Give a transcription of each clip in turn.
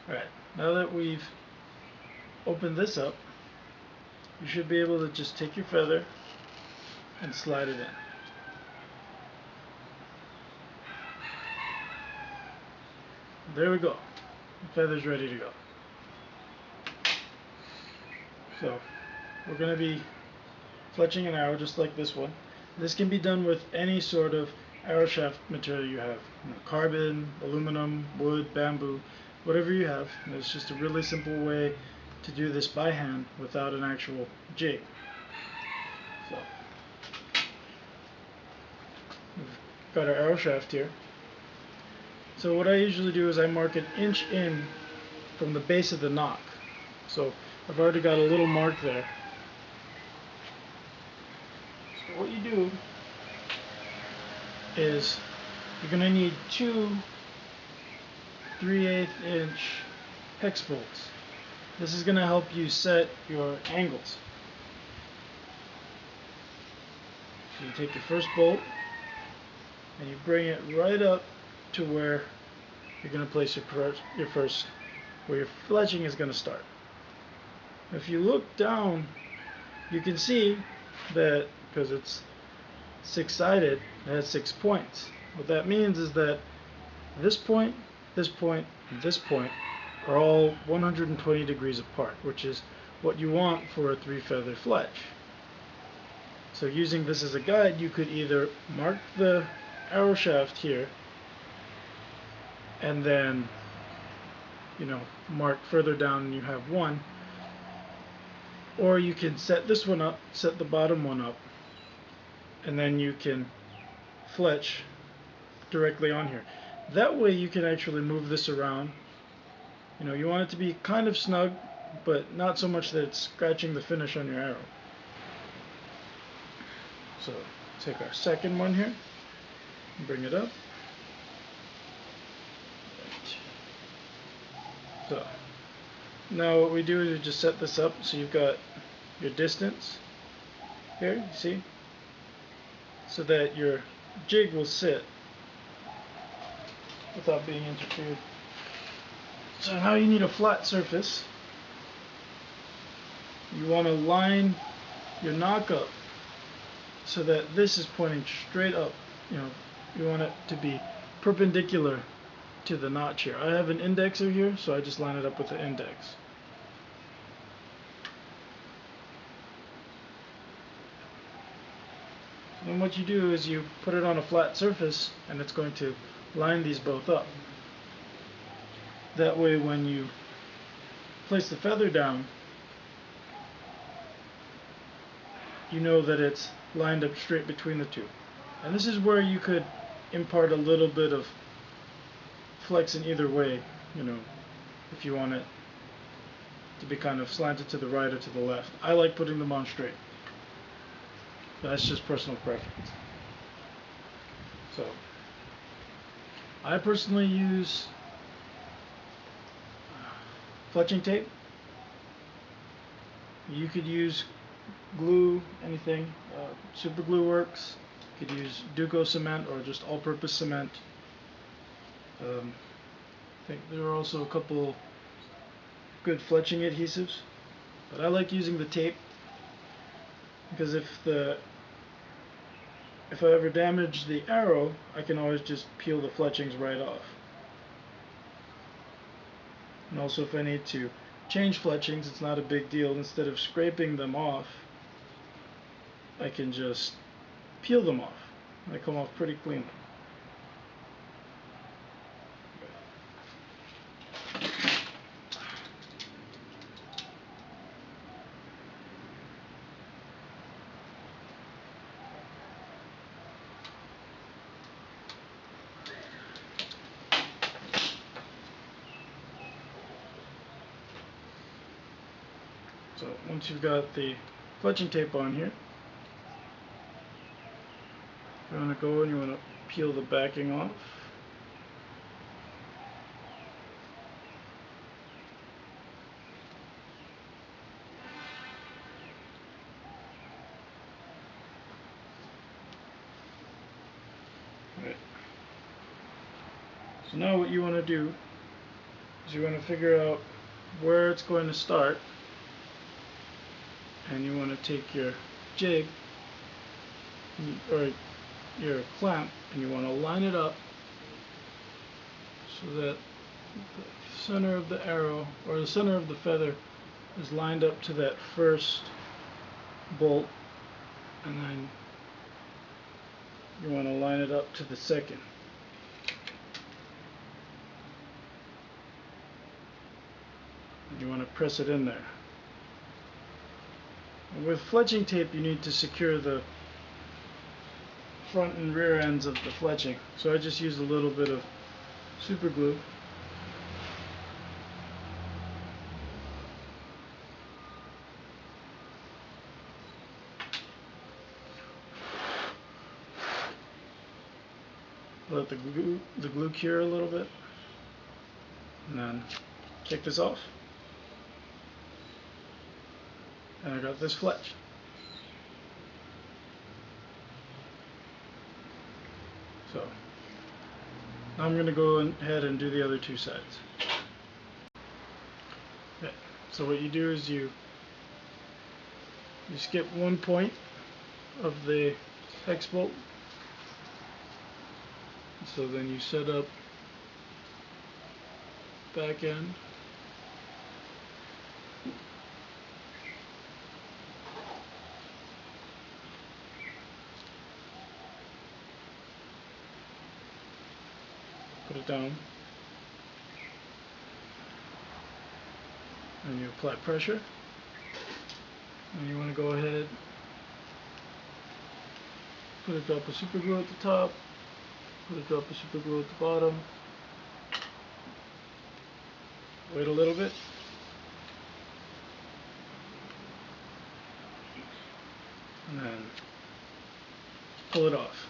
Alright, now that we've opened this up, you should be able to just take your feather and slide it in. There we go. The feather's ready to go. So we're going to be fletching an arrow just like this one. This can be done with any sort of arrow shaft material you have. Carbon, aluminum, wood, bamboo, whatever you have. And it's just a really simple way to do this by hand without an actual jig. So we've got our arrow shaft here. So what I usually do is I mark an inch in from the base of the nock. So I've already got a little mark there. So what you do is you're going to need two 3/8 inch hex bolts. This is going to help you set your angles. So you take your first bolt and you bring it right up to where you're going to place your first, where your fletching is going to start. If you look down, you can see that because it's six-sided, it has 6 points. What that means is that this point, this point, and this point are all 120 degrees apart, which is what you want for a 3-feather fletch. So using this as a guide, you could either mark the arrow shaft here and then, mark further down and you have one, or you can set this one up, set the bottom one up, and then you can fletch directly on here. That way you can actually move this around. You want it to be kind of snug, but not so much that it's scratching the finish on your arrow. So take our second one here, and bring it up. So now what we do is we just set this up so you've got your distance here, you see, so that your jig will sit without being interfered. So now you need a flat surface. You want to line your nock up so that this is pointing straight up. You want it to be perpendicular to the notch here. I have an indexer here, so I just line it up with the index. And what you do is you put it on a flat surface and it's going to line these both up. That way when you place the feather down, you know that it's lined up straight between the two. And this is where you could impart a little bit of flex in either way, if you want it to be kind of slanted to the right or to the left. I like putting them on straight. That's just personal preference. So I personally use fletching tape. You could use glue, anything. Super glue works. You could use Duco cement or just all-purpose cement. I think there are also a couple good fletching adhesives, but I like using the tape because if I ever damage the arrow, I can always just peel the fletchings right off. And also if I need to change fletchings, it's not a big deal. Instead of scraping them off, I can just peel them off. They come off pretty clean. So once you've got the fletching tape on here, you want to go and you want to peel the backing off. Right. So now what you want to do is you want to figure out where it's going to start, and you want to take your jig or your clamp and you want to line it up so that the center of the arrow or the center of the feather is lined up to that first bolt, and then you want to line it up to the second. And you want to press it in there. And with fletching tape, you need to secure the front and rear ends of the fletching. So I just use a little bit of super glue. Let the glue cure a little bit, and then take this off. And I got this fletch. So now I'm going to go ahead and do the other two sides. Okay. So what you do is you skip one point of the hex bolt. So then you set up back end, put it down, and you apply pressure, and you want to go ahead, put a drop of super glue at the top, put a drop of super glue at the bottom, wait a little bit, and then pull it off,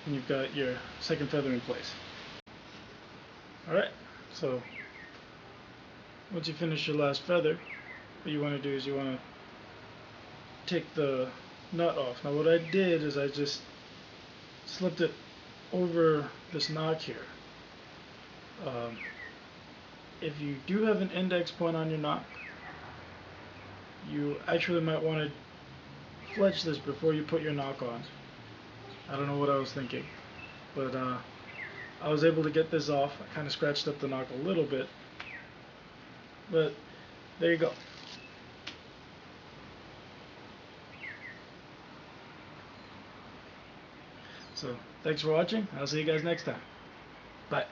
and you've got your second feather in place. Alright, so once you finish your last feather, what you want to do is you want to take the nut off. Now what I did is I just slipped it over this knock here. If you do have an index point on your knock, you actually might want to fletch this before you put your knock on. I don't know what I was thinking, but I was able to get this off. I kind of scratched up the knock a little bit, but there you go. So thanks for watching. I'll see you guys next time. Bye.